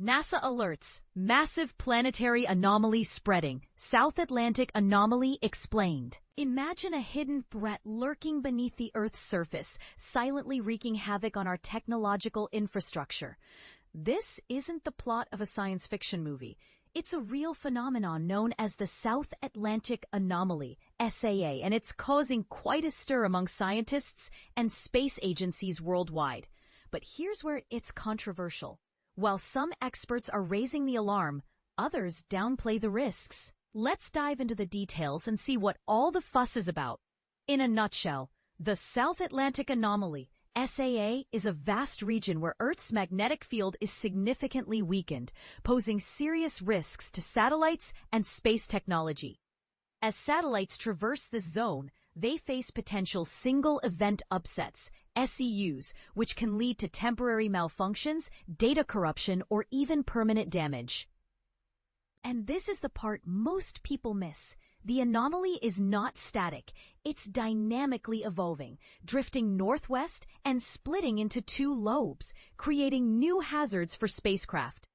NASA alerts, massive planetary anomaly spreading, South Atlantic Anomaly explained. Imagine a hidden threat lurking beneath the Earth's surface, silently wreaking havoc on our technological infrastructure. This isn't the plot of a science fiction movie. It's a real phenomenon known as the South Atlantic Anomaly, SAA, and it's causing quite a stir among scientists and space agencies worldwide. But here's where it's controversial. While some experts are raising the alarm, others downplay the risks. Let's dive into the details and see what all the fuss is about. In a nutshell, the South Atlantic Anomaly, SAA, is a vast region where Earth's magnetic field is significantly weakened, posing serious risks to satellites and space technology. As satellites traverse this zone, they face potential single-event upsets, SEUs, which can lead to temporary malfunctions, data corruption, or even permanent damage. And this is the part most people miss. The anomaly is not static. It's dynamically evolving, drifting northwest and splitting into two lobes, creating new hazards for spacecraft.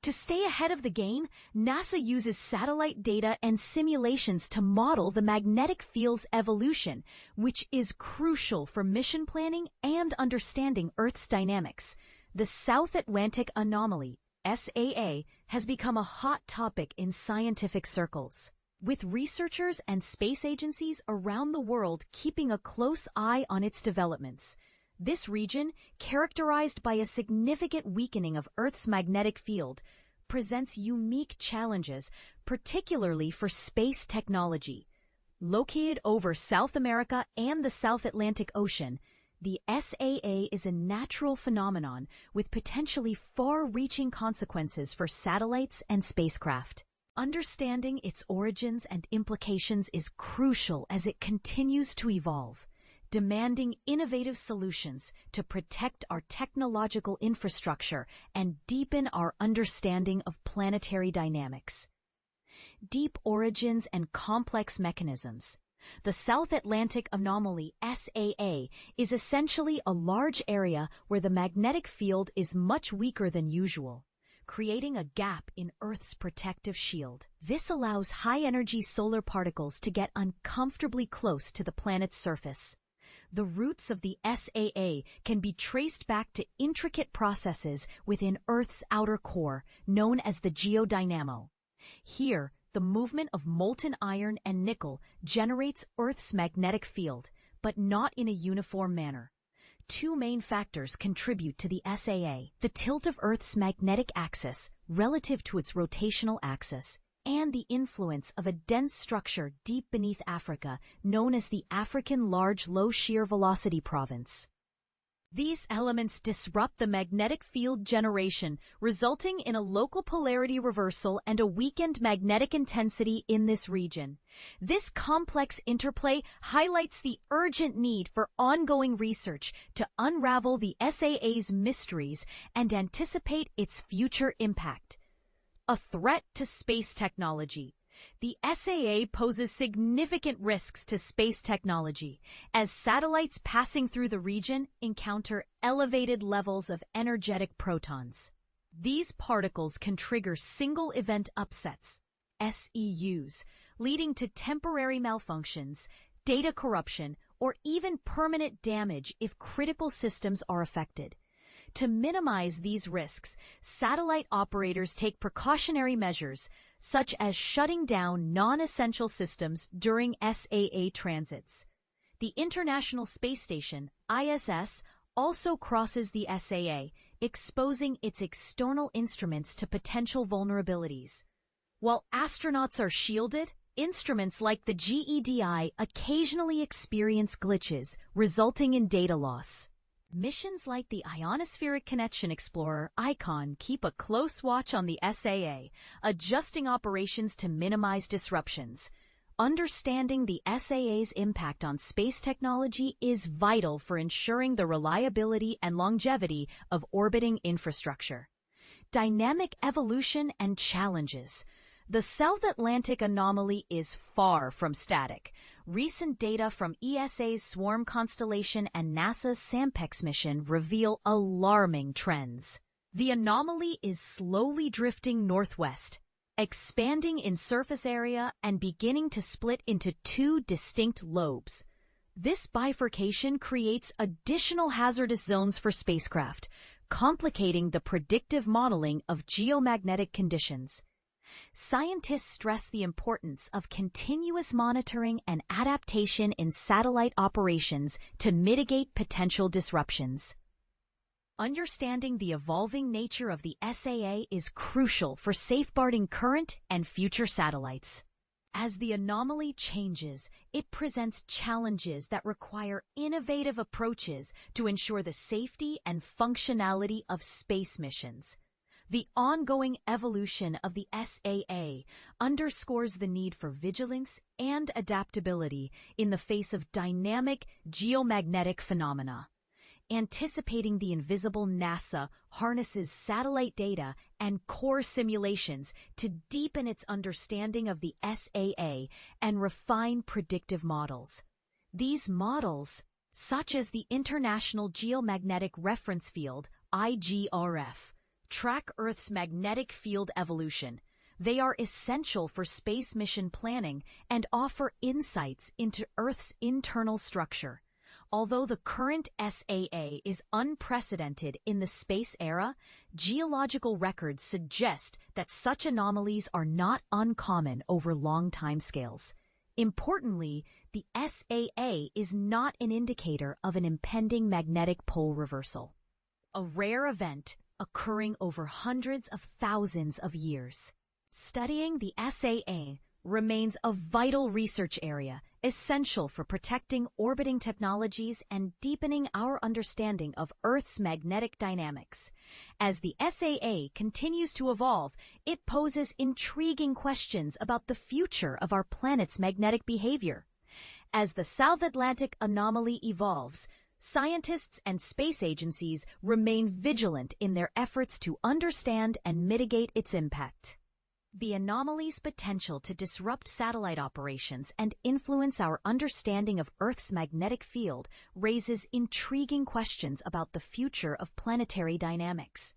To stay ahead of the game, NASA uses satellite data and simulations to model the magnetic field's evolution, which is crucial for mission planning and understanding Earth's dynamics. The South Atlantic Anomaly, SAA, has become a hot topic in scientific circles, with researchers and space agencies around the world keeping a close eye on its developments. This region, characterized by a significant weakening of Earth's magnetic field, presents unique challenges, particularly for space technology. Located over South America and the South Atlantic Ocean, the SAA is a natural phenomenon with potentially far-reaching consequences for satellites and spacecraft. Understanding its origins and implications is crucial as it continues to evolve, demanding innovative solutions to protect our technological infrastructure and deepen our understanding of planetary dynamics. Deep origins and complex mechanisms. The South Atlantic Anomaly, SAA, is essentially a large area where the magnetic field is much weaker than usual, creating a gap in Earth's protective shield. This allows high-energy solar particles to get uncomfortably close to the planet's surface. The roots of the SAA can be traced back to intricate processes within Earth's outer core, known as the geodynamo. Here, the movement of molten iron and nickel generates Earth's magnetic field, but not in a uniform manner. Two main factors contribute to the SAA: the tilt of Earth's magnetic axis relative to its rotational axis, and the influence of a dense structure deep beneath Africa known as the African Large Low Shear Velocity Province. These elements disrupt the magnetic field generation, resulting in a local polarity reversal and a weakened magnetic intensity in this region. This complex interplay highlights the urgent need for ongoing research to unravel the SAA's mysteries and anticipate its future impact. A threat to space technology. The SAA poses significant risks to space technology, as satellites passing through the region encounter elevated levels of energetic protons. These particles can trigger single-event upsets, SEUs, leading to temporary malfunctions, data corruption, or even permanent damage if critical systems are affected. To minimize these risks, satellite operators take precautionary measures, such as shutting down non-essential systems during SAA transits. The International Space Station, ISS, also crosses the SAA, exposing its external instruments to potential vulnerabilities. While astronauts are shielded, instruments like the GEDI occasionally experience glitches, resulting in data loss. Missions like the Ionospheric Connection Explorer, ICON, keep a close watch on the SAA, adjusting operations to minimize disruptions. Understanding the SAA's impact on space technology is vital for ensuring the reliability and longevity of orbiting infrastructure. Dynamic evolution and challenges. The South Atlantic Anomaly is far from static. Recent data from ESA's Swarm constellation and NASA's SAMPEX mission reveal alarming trends. The anomaly is slowly drifting northwest, expanding in surface area and beginning to split into two distinct lobes. This bifurcation creates additional hazardous zones for spacecraft, complicating the predictive modeling of geomagnetic conditions. Scientists stress the importance of continuous monitoring and adaptation in satellite operations to mitigate potential disruptions. Understanding the evolving nature of the SAA is crucial for safeguarding current and future satellites. As the anomaly changes, it presents challenges that require innovative approaches to ensure the safety and functionality of space missions. The ongoing evolution of the SAA underscores the need for vigilance and adaptability in the face of dynamic geomagnetic phenomena. Anticipating the invisible, NASA harnesses satellite data and core simulations to deepen its understanding of the SAA and refine predictive models. These models, such as the International Geomagnetic Reference Field, IGRF, track Earth's magnetic field evolution. They are essential for space mission planning and offer insights into Earth's internal structure. Although the current SAA is unprecedented in the space era, geological records suggest that such anomalies are not uncommon over long timescales. Importantly, the SAA is not an indicator of an impending magnetic pole reversal, a rare event occurring over hundreds of thousands of years. Studying the SAA remains a vital research area, essential for protecting orbiting technologies and deepening our understanding of Earth's magnetic dynamics. As the SAA continues to evolve, it poses intriguing questions about the future of our planet's magnetic behavior. As the South Atlantic Anomaly evolves, scientists and space agencies remain vigilant in their efforts to understand and mitigate its impact. The anomaly's potential to disrupt satellite operations and influence our understanding of Earth's magnetic field raises intriguing questions about the future of planetary dynamics.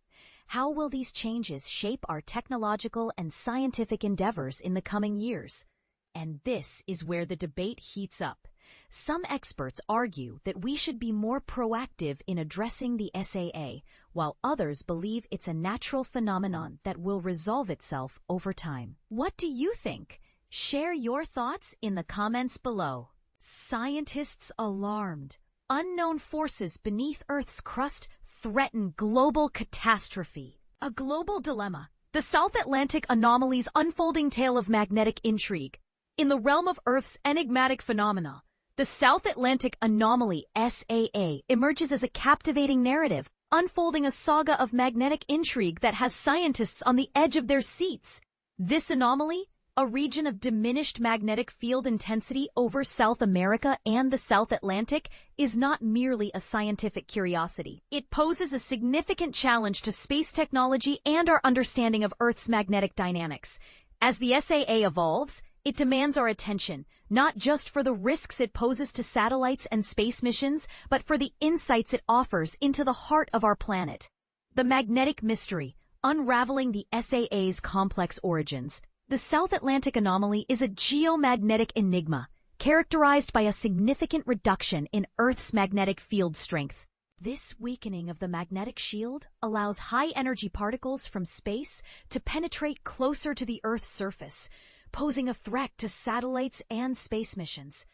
How will these changes shape our technological and scientific endeavors in the coming years? And this is where the debate heats up. Some experts argue that we should be more proactive in addressing the SAA, while others believe it's a natural phenomenon that will resolve itself over time. What do you think? Share your thoughts in the comments below. Scientists alarmed. Unknown forces beneath Earth's crust threaten global catastrophe. A global dilemma. The South Atlantic Anomaly's unfolding tale of magnetic intrigue. In the realm of Earth's enigmatic phenomena, the South Atlantic Anomaly, SAA, emerges as a captivating narrative, unfolding a saga of magnetic intrigue that has scientists on the edge of their seats. This anomaly, a region of diminished magnetic field intensity over South America and the South Atlantic, is not merely a scientific curiosity. It poses a significant challenge to space technology and our understanding of Earth's magnetic dynamics. As the SAA evolves, it demands our attention, not just for the risks it poses to satellites and space missions, but for the insights it offers into the heart of our planet. The magnetic mystery, unraveling the SAA's complex origins. The South Atlantic Anomaly is a geomagnetic enigma, characterized by a significant reduction in Earth's magnetic field strength. This weakening of the magnetic shield allows high-energy particles from space to penetrate closer to the Earth's surface, posing a threat to satellites and space missions.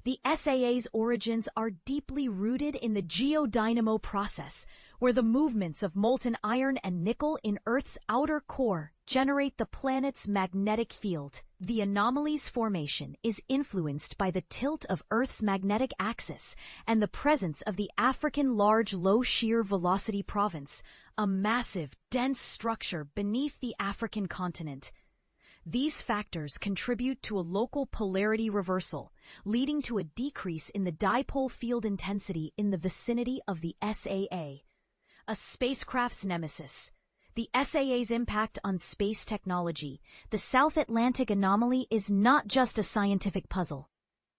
The SAA's origins are deeply rooted in the geodynamo process, where the movements of molten iron and nickel in Earth's outer core generate the planet's magnetic field. The anomaly's formation is influenced by the tilt of Earth's magnetic axis and the presence of the African Large Low Shear Velocity Province, a massive, dense structure beneath the African continent. These factors contribute to a local polarity reversal, leading to a decrease in the dipole field intensity in the vicinity of the SAA. A spacecraft's nemesis. The SAA's impact on space technology. The South Atlantic Anomaly is not just a scientific puzzle.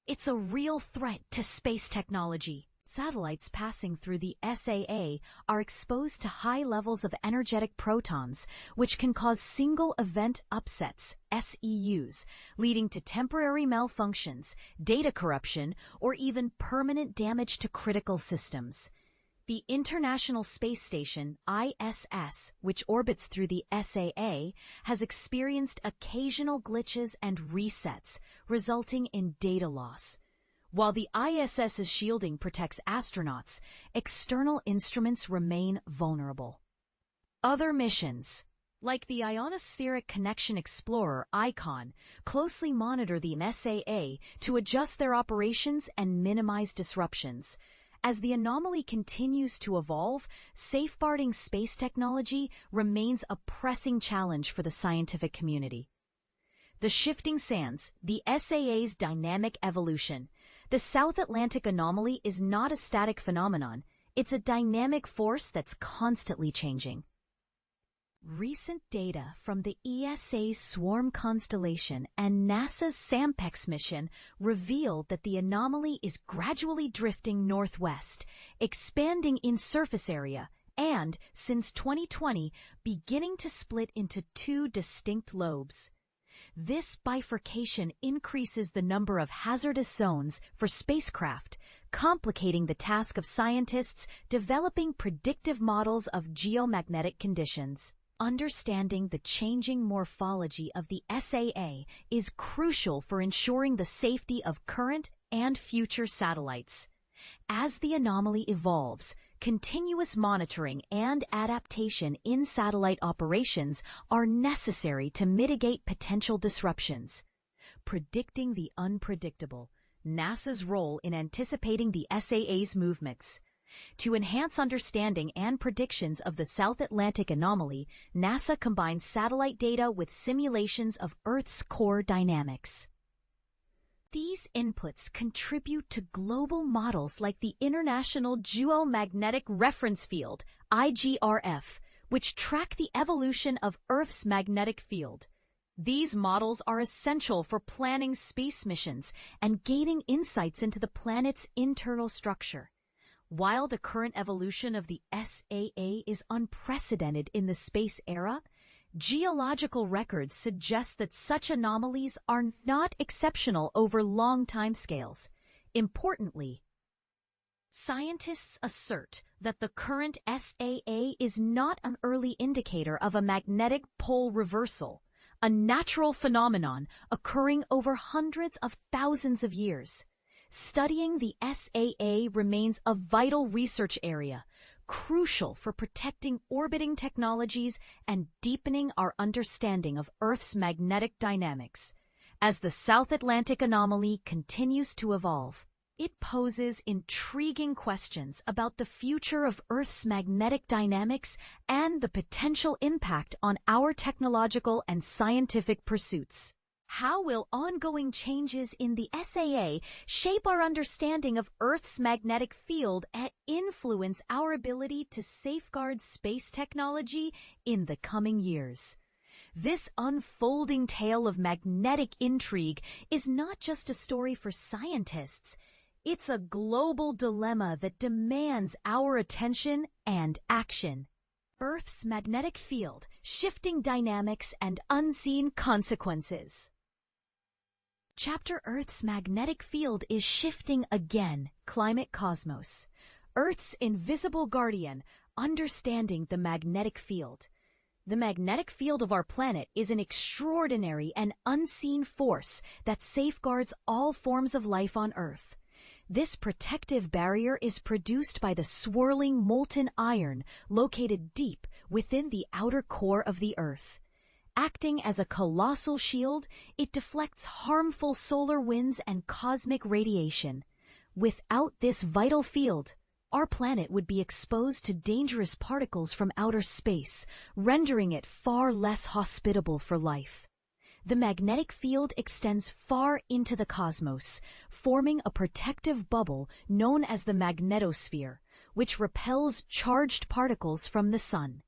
It's a real threat to space technology. Satellites passing through the SAA are exposed to high levels of energetic protons, which can cause single-event upsets, SEUs, leading to temporary malfunctions, data corruption, or even permanent damage to critical systems. The International Space Station, ISS, which orbits through the SAA, has experienced occasional glitches and resets, resulting in data loss. While the ISS's shielding protects astronauts, external instruments remain vulnerable. Other missions, like the Ionospheric Connection Explorer ICON, closely monitor the SAA to adjust their operations and minimize disruptions. As the anomaly continues to evolve, safeguarding space technology remains a pressing challenge for the scientific community. The shifting sands, the SAA's dynamic evolution. The South Atlantic Anomaly is not a static phenomenon. It's a dynamic force that's constantly changing. Recent data from the ESA Swarm constellation and NASA's SAMPEX mission revealed that the anomaly is gradually drifting northwest, expanding in surface area, and, since 2020, beginning to split into two distinct lobes. This bifurcation increases the number of hazardous zones for spacecraft, complicating the task of scientists developing predictive models of geomagnetic conditions. Understanding the changing morphology of the SAA is crucial for ensuring the safety of current and future satellites. As the anomaly evolves, continuous monitoring and adaptation in satellite operations are necessary to mitigate potential disruptions. Predicting the unpredictable, NASA's role in anticipating the SAA's movements. To enhance understanding and predictions of the South Atlantic Anomaly, NASA combines satellite data with simulations of Earth's core dynamics. These inputs contribute to global models like the International Geomagnetic Reference Field, IGRF, which track the evolution of Earth's magnetic field. These models are essential for planning space missions and gaining insights into the planet's internal structure. While the current evolution of the SAA is unprecedented in the space era, geological records suggest that such anomalies are not exceptional over long timescales. Importantly, scientists assert that the current SAA is not an early indicator of a magnetic pole reversal, a natural phenomenon occurring over hundreds of thousands of years. Studying the SAA remains a vital research area, crucial for protecting orbiting technologies and deepening our understanding of Earth's magnetic dynamics. As the South Atlantic Anomaly continues to evolve, it poses intriguing questions about the future of Earth's magnetic dynamics and the potential impact on our technological and scientific pursuits. How will ongoing changes in the SAA shape our understanding of Earth's magnetic field and influence our ability to safeguard space technology in the coming years? This unfolding tale of magnetic intrigue is not just a story for scientists. It's a global dilemma that demands our attention and action. Earth's magnetic field, shifting dynamics, and unseen consequences. Chapter Earth's magnetic field is shifting again. Climate Cosmos. Earth's invisible guardian, understanding the magnetic field. The magnetic field of our planet is an extraordinary and unseen force that safeguards all forms of life on Earth. This protective barrier is produced by the swirling molten iron located deep within the outer core of the Earth. Acting as a colossal shield, it deflects harmful solar winds and cosmic radiation. Without this vital field, our planet would be exposed to dangerous particles from outer space, rendering it far less hospitable for life. The magnetic field extends far into the cosmos, forming a protective bubble known as the magnetosphere, which repels charged particles from the sun.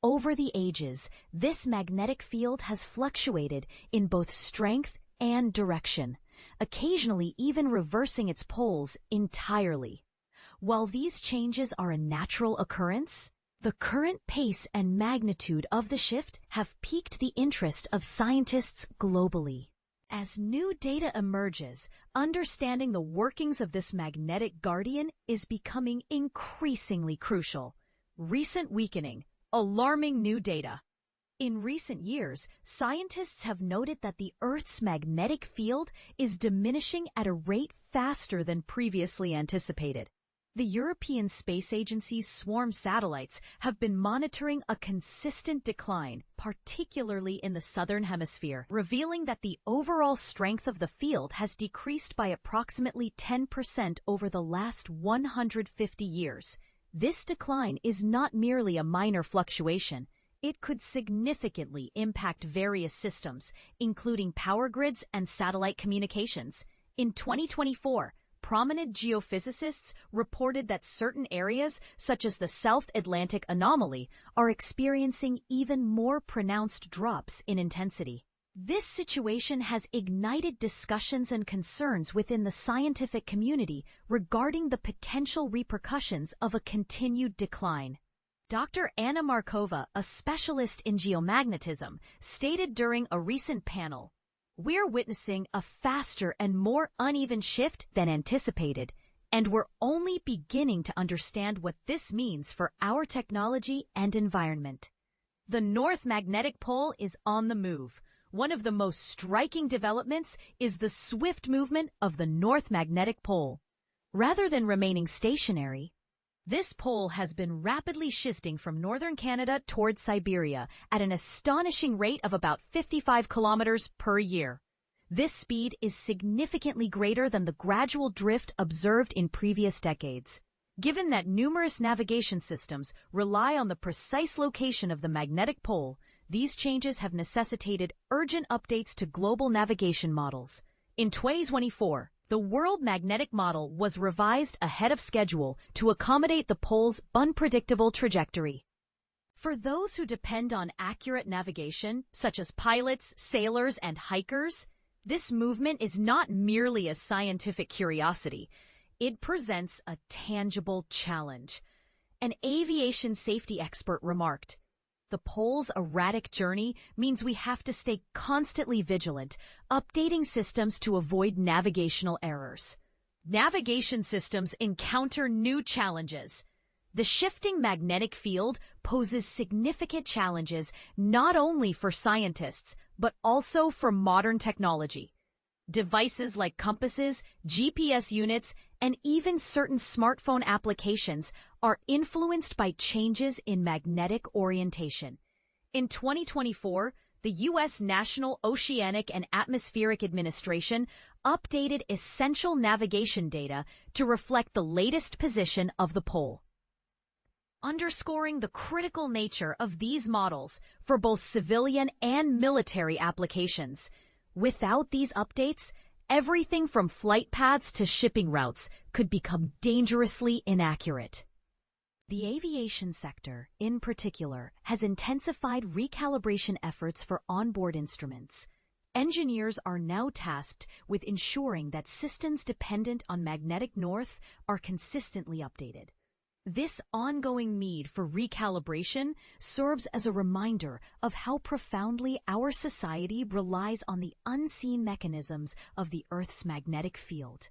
Over the ages, this magnetic field has fluctuated in both strength and direction, occasionally even reversing its poles entirely. While these changes are a natural occurrence, the current pace and magnitude of the shift have piqued the interest of scientists globally. As new data emerges, understanding the workings of this magnetic guardian is becoming increasingly crucial. Recent weakening, alarming new data. In recent years, scientists have noted that the Earth's magnetic field is diminishing at a rate faster than previously anticipated. The European Space Agency's swarm satellites have been monitoring a consistent decline, particularly in the southern hemisphere, revealing that the overall strength of the field has decreased by approximately 10% over the last 150 years. This decline is not merely a minor fluctuation. It could significantly impact various systems, including power grids and satellite communications. In 2024, prominent geophysicists reported that certain areas, such as the South Atlantic Anomaly, are experiencing even more pronounced drops in intensity. This situation has ignited discussions and concerns within the scientific community regarding the potential repercussions of a continued decline. Dr. Anna Markova, a specialist in geomagnetism, stated during a recent panel, "We're witnessing a faster and more uneven shift than anticipated, and we're only beginning to understand what this means for our technology and environment." The North Magnetic Pole is on the move. One of the most striking developments is the swift movement of the North Magnetic Pole. Rather than remaining stationary, this pole has been rapidly shifting from northern Canada towards Siberia at an astonishing rate of about 55 kilometers per year. This speed is significantly greater than the gradual drift observed in previous decades. Given that numerous navigation systems rely on the precise location of the magnetic pole, these changes have necessitated urgent updates to global navigation models. In 2024, the World Magnetic Model was revised ahead of schedule to accommodate the pole's unpredictable trajectory. For those who depend on accurate navigation, such as pilots, sailors, and hikers, this movement is not merely a scientific curiosity. It presents a tangible challenge. An aviation safety expert remarked, "The pole's erratic journey means we have to stay constantly vigilant, updating systems to avoid navigational errors." Navigation systems encounter new challenges. The shifting magnetic field poses significant challenges not only for scientists, but also for modern technology. Devices like compasses, GPS units, and even certain smartphone applications are influenced by changes in magnetic orientation. In 2024, the U.S. National Oceanic and Atmospheric Administration updated essential navigation data to reflect the latest position of the pole, underscoring the critical nature of these models for both civilian and military applications. Without these updates, everything from flight paths to shipping routes could become dangerously inaccurate. The aviation sector, in particular, has intensified recalibration efforts for onboard instruments. Engineers are now tasked with ensuring that systems dependent on magnetic north are consistently updated. This ongoing need for recalibration serves as a reminder of how profoundly our society relies on the unseen mechanisms of the Earth's magnetic field.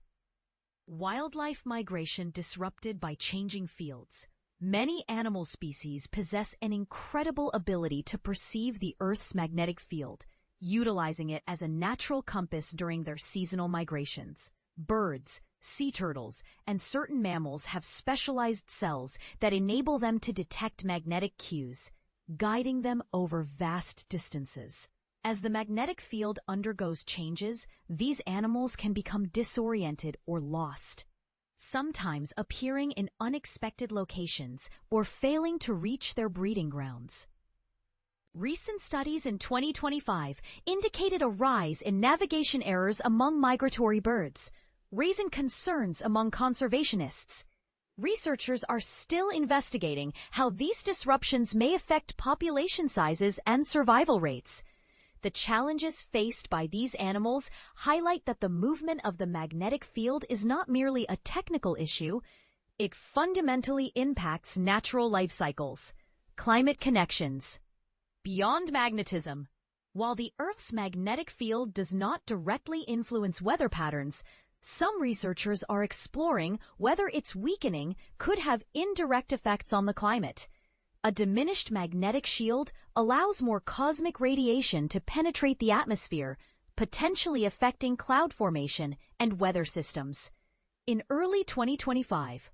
Wildlife migration disrupted by changing fields. Many animal species possess an incredible ability to perceive the Earth's magnetic field, utilizing it as a natural compass during their seasonal migrations. Birds, sea turtles, and certain mammals have specialized cells that enable them to detect magnetic cues, guiding them over vast distances. As the magnetic field undergoes changes, these animals can become disoriented or lost, sometimes appearing in unexpected locations or failing to reach their breeding grounds. Recent studies in 2025 indicated a rise in navigation errors among migratory birds, raising concerns among conservationists. Researchers are still investigating how these disruptions may affect population sizes and survival rates. The challenges faced by these animals highlight that the movement of the magnetic field is not merely a technical issue, It fundamentally impacts natural life cycles. Climate connections. Beyond magnetism. While the Earth's magnetic field does not directly influence weather patterns, some researchers are exploring whether its weakening could have indirect effects on the climate. A diminished magnetic shield allows more cosmic radiation to penetrate the atmosphere, potentially affecting cloud formation and weather systems. In early 2025,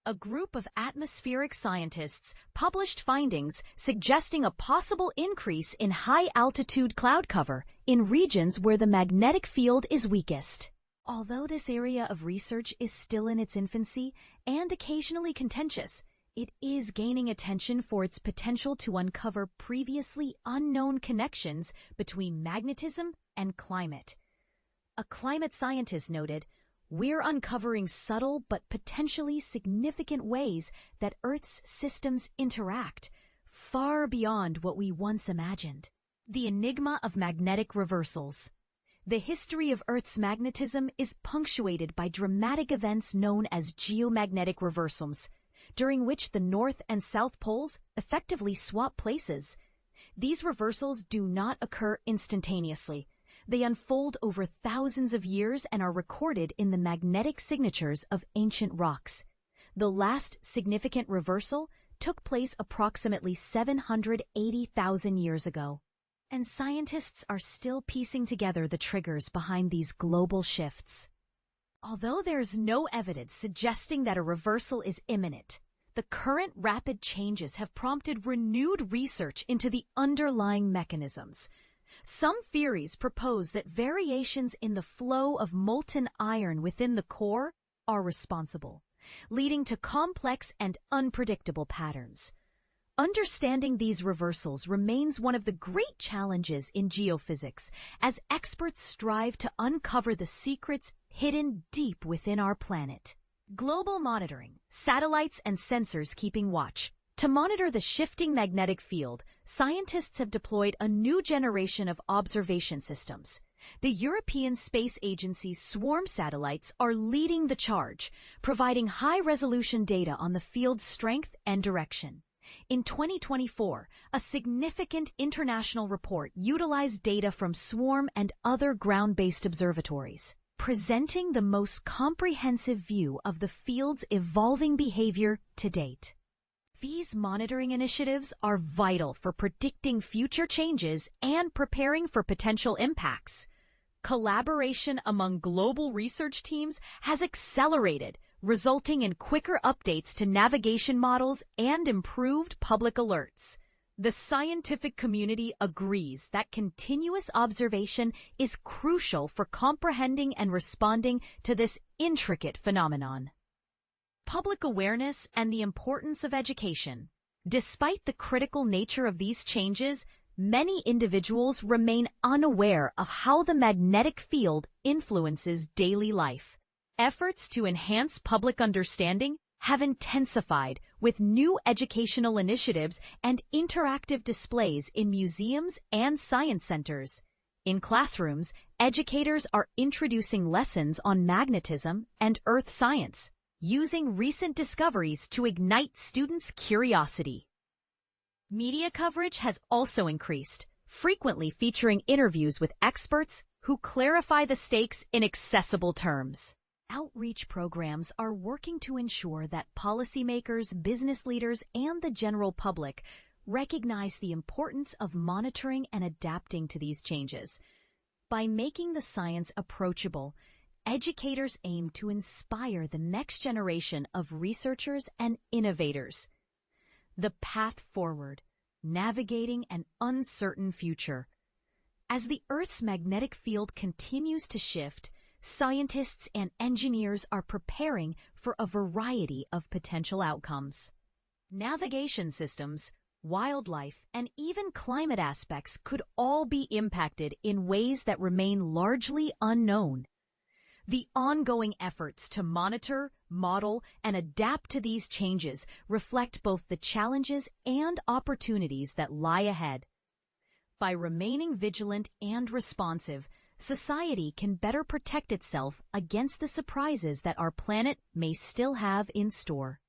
a group of atmospheric scientists published findings suggesting a possible increase in high-altitude cloud cover in regions where the magnetic field is weakest. Although this area of research is still in its infancy and occasionally contentious, it is gaining attention for its potential to uncover previously unknown connections between magnetism and climate. A climate scientist noted, "We're uncovering subtle but potentially significant ways that Earth's systems interact, far beyond what we once imagined." The enigma of magnetic reversals. The history of Earth's magnetism is punctuated by dramatic events known as geomagnetic reversals, during which the North and South poles effectively swap places. These reversals do not occur instantaneously. They unfold over thousands of years and are recorded in the magnetic signatures of ancient rocks. The last significant reversal took place approximately 780,000 years ago. And scientists are still piecing together the triggers behind these global shifts. Although there's no evidence suggesting that a reversal is imminent, the current rapid changes have prompted renewed research into the underlying mechanisms. Some theories propose that variations in the flow of molten iron within the core are responsible, leading to complex and unpredictable patterns. Understanding these reversals remains one of the great challenges in geophysics as experts strive to uncover the secrets hidden deep within our planet. Global monitoring, satellites and sensors keeping watch. To monitor the shifting magnetic field, scientists have deployed a new generation of observation systems. The European Space Agency's swarm satellites are leading the charge, providing high-resolution data on the field's strength and direction. In 2024, a significant international report utilized data from SWARM and other ground-based observatories, presenting the most comprehensive view of the field's evolving behavior to date. These monitoring initiatives are vital for predicting future changes and preparing for potential impacts. Collaboration among global research teams has accelerated, resulting in quicker updates to navigation models and improved public alerts. The scientific community agrees that continuous observation is crucial for comprehending and responding to this intricate phenomenon. Public awareness and the importance of education. Despite the critical nature of these changes, many individuals remain unaware of how the magnetic field influences daily life. Efforts to enhance public understanding have intensified with new educational initiatives and interactive displays in museums and science centers. In classrooms, educators are introducing lessons on magnetism and earth science, using recent discoveries to ignite students' curiosity. Media coverage has also increased, frequently featuring interviews with experts who clarify the stakes in accessible terms. Outreach programs are working to ensure that policymakers, business leaders, and the general public recognize the importance of monitoring and adapting to these changes. By making the science approachable, educators aim to inspire the next generation of researchers and innovators. The path forward, navigating an uncertain future. As the Earth's magnetic field continues to shift, scientists and engineers are preparing for a variety of potential outcomes. Navigation systems, wildlife, and even climate aspects could all be impacted in ways that remain largely unknown. The ongoing efforts to monitor, model, and adapt to these changes reflect both the challenges and opportunities that lie ahead. By remaining vigilant and responsive, society can better protect itself against the surprises that our planet may still have in store.